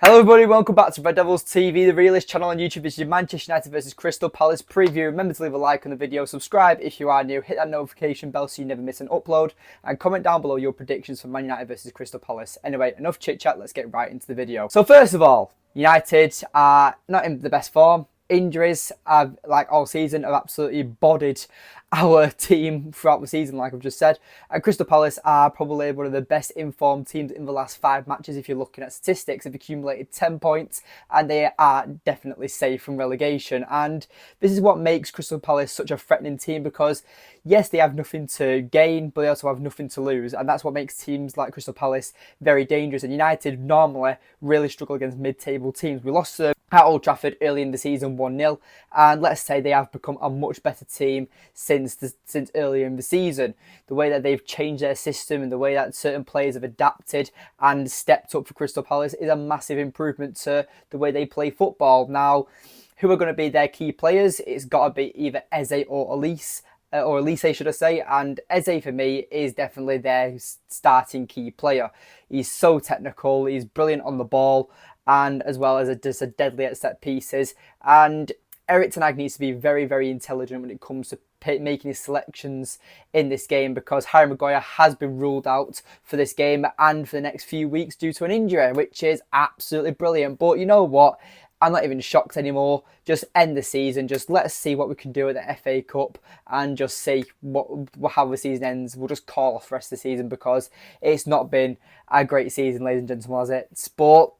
Hello everybody, welcome back to Red Devils TV, the realist channel on YouTube. This is your Manchester United versus Crystal Palace preview. Remember to leave a like on the video, subscribe if you are new, hit that notification bell so you never miss an upload, and comment down below your predictions for Man United versus Crystal Palace. Anyway, enough chit chat, let's get right into the video. So first of all, United are not in the best form. Injuries, like all season, have absolutely bodied our team throughout the season, like I've just said. And Crystal Palace are probably one of the best informed teams in the last 5 matches. If you're looking at statistics, they've accumulated 10 points and they are definitely safe from relegation. And this is what makes Crystal Palace such a threatening team, because yes, they have nothing to gain, but they also have nothing to lose. And that's what makes teams like Crystal Palace very dangerous. And United normally really struggle against mid-table teams. We lost to at Old Trafford early in the season 1-0, and let's say they have become a much better team since earlier in the season. The way that they've changed their system and the way that certain players have adapted and stepped up for Crystal Palace is a massive improvement to the way they play football. Now, who are going to be their key players? It's got to be either Eze or Elise. Should I say, and Eze for me is definitely their starting key player. He's so technical, he's brilliant on the ball, and as well as just a deadly at set pieces. And Eric Ten Hag needs to be very, very intelligent when it comes to making his selections in this game, because Harry Maguire has been ruled out for this game and for the next few weeks due to an injury, which is absolutely brilliant. But you know what? I'm not even shocked anymore. Just end the season. Just let's see what we can do at the FA Cup and just see how the season ends. We'll just call off the rest of the season because it's not been a great season, ladies and gentlemen, has it? But,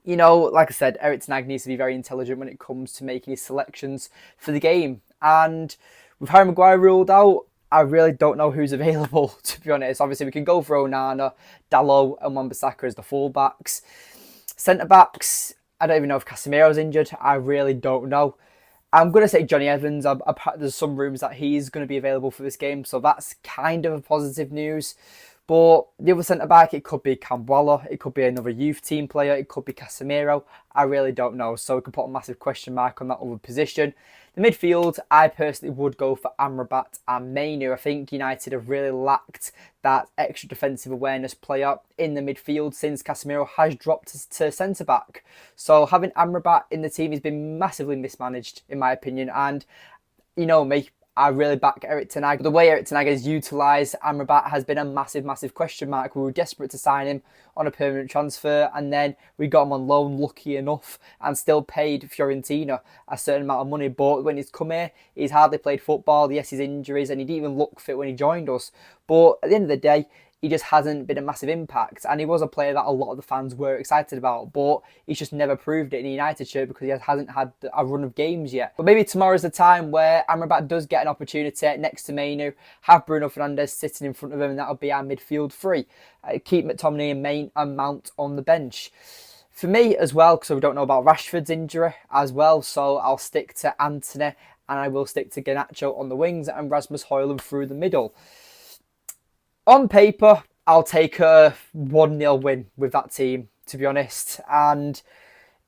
you know, like I said, Eric Ten Hag needs to be very intelligent when it comes to making his selections for the game. And with Harry Maguire ruled out, I really don't know who's available, to be honest. Obviously, we can go for Onana, Dalot and Wan-Bissaka as the full-backs. Centre-backs, I don't even know if Casemiro's injured. I really don't know. I'm going to say Johnny Evans. There's some rumours that he's going to be available for this game, so that's kind of a positive news. But the other centre-back, it could be Cambuala, it could be another youth team player, it could be Casemiro. I really don't know, so we can put a massive question mark on that other position. The midfield, I personally would go for Amrabat and Mainu. I think United have really lacked that extra defensive awareness player in the midfield since Casemiro has dropped to centre-back. So having Amrabat in the team has been massively mismanaged, in my opinion. And you know me, I really back Eric Ten Hag. The way Eric Ten Hag has utilised Amrabat has been a massive, massive question mark. We were desperate to sign him on a permanent transfer, and then we got him on loan, lucky enough, and still paid Fiorentina a certain amount of money. But when he's come here, he's hardly played football. Yes, his injuries, and he didn't even look fit when he joined us. But at the end of the day, he just hasn't been a massive impact. And he was a player that a lot of the fans were excited about, but he's just never proved it in a United shirt because he hasn't had a run of games yet. But maybe tomorrow's the time where Amrabat does get an opportunity next to Mainu, have Bruno Fernandes sitting in front of him, and that'll be our midfield three. Keep McTominay and Mount on the bench. For me as well, because we don't know about Rashford's injury as well, so I'll stick to Antony and I will stick to Garnacho on the wings and Rasmus Højlund through the middle. On paper, I'll take a 1-0 win with that team, to be honest. And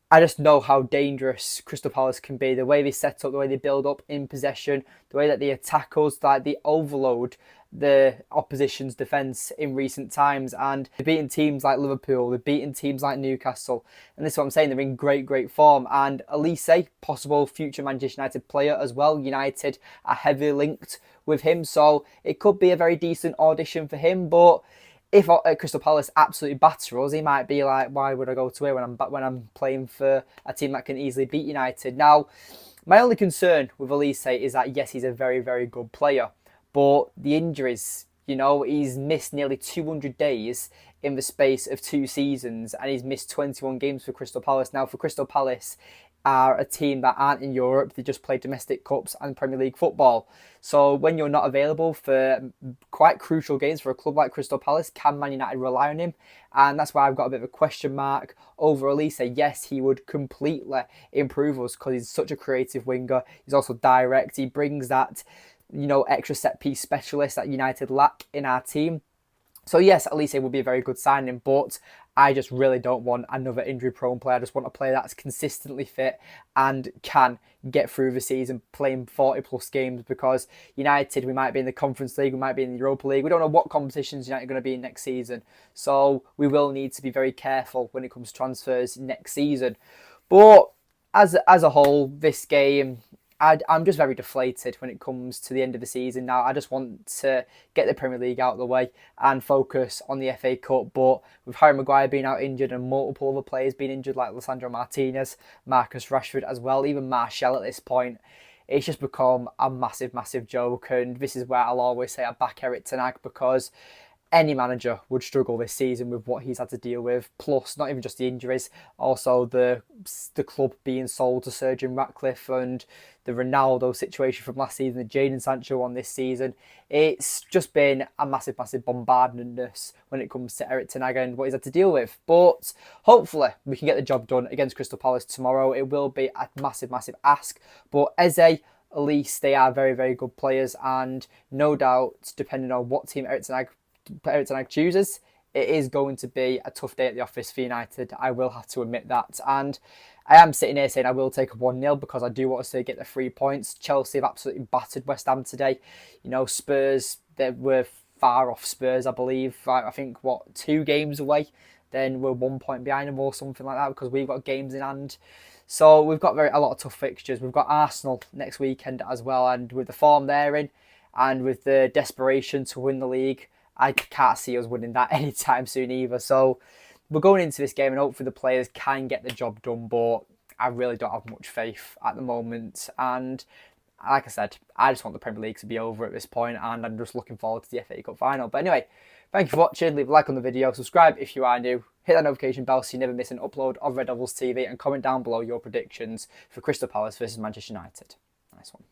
I just know how dangerous Crystal Palace can be. The way they set up, the way they build up in possession, the way that they attack us, like they overload the opposition's defence in recent times. And they've beaten teams like Liverpool, they've beaten teams like Newcastle. And this is what I'm saying, they're in great, great form. And Elise, possible future Manchester United player as well. United are heavily linked with him, so it could be a very decent audition for him. But if Crystal Palace absolutely batter us, he might be like, why would I go to here when I'm playing for a team that can easily beat United? Now, my only concern with Elise is that yes, he's a very, very good player, but the injuries, you know, he's missed nearly 200 days in the space of 2 seasons, and he's missed 21 games for Crystal Palace. Now, for Crystal Palace are a team that aren't in Europe, they just play domestic cups and Premier League football. So when you're not available for quite crucial games for a club like Crystal Palace, can Man United rely on him? And that's why I've got a bit of a question mark over Elise. Yes, he would completely improve us because he's such a creative winger. He's also direct. He brings that, you know, extra set piece specialist that United lack in our team. So yes, Elise will be a very good signing, but I just really don't want another injury-prone player. I just want a player that's consistently fit and can get through the season playing 40-plus games, because United, we might be in the Conference League, we might be in the Europa League. We don't know what competitions United are going to be in next season. So we will need to be very careful when it comes to transfers next season. But as a whole, this game, I'm just very deflated when it comes to the end of the season now. I just want to get the Premier League out of the way and focus on the FA Cup. But with Harry Maguire being out injured and multiple other players being injured, like Lisandro Martinez, Marcus Rashford as well, even Martial at this point, it's just become a massive, massive joke. And this is where I'll always say I back Eric Ten Hag, because any manager would struggle this season with what he's had to deal with. Plus, not even just the injuries, also the club being sold to Sir Jim Ratcliffe, and the Ronaldo situation from last season, the Jadon Sancho one this season. It's just been a massive, massive bombardment when it comes to Eric Ten Hag and what he's had to deal with. But hopefully we can get the job done against Crystal Palace tomorrow. It will be a massive, massive ask. But Eze, at least they are very, very good players, and no doubt, depending on what team Eric Ten Hag chooses, it is going to be a tough day at the office for United. I will have to admit that. And I am sitting here saying I will take a 1-0 because I do want to get the 3 points. Chelsea have absolutely battered West Ham today. You know, Spurs, they were far off Spurs, I believe. I think, 2 games away? Then we're 1 point behind them or something like that, because we've got games in hand. So we've got a lot of tough fixtures. We've got Arsenal next weekend as well. And with the form they're in and with the desperation to win the league, I can't see us winning that anytime soon either. So we're going into this game and hopefully the players can get the job done, but I really don't have much faith at the moment. And like I said, I just want the Premier League to be over at this point, and I'm just looking forward to the FA Cup final. But anyway, thank you for watching. Leave a like on the video, subscribe if you are new, hit that notification bell so you never miss an upload of Red Devils TV, and comment down below your predictions for Crystal Palace versus Manchester United. Nice one.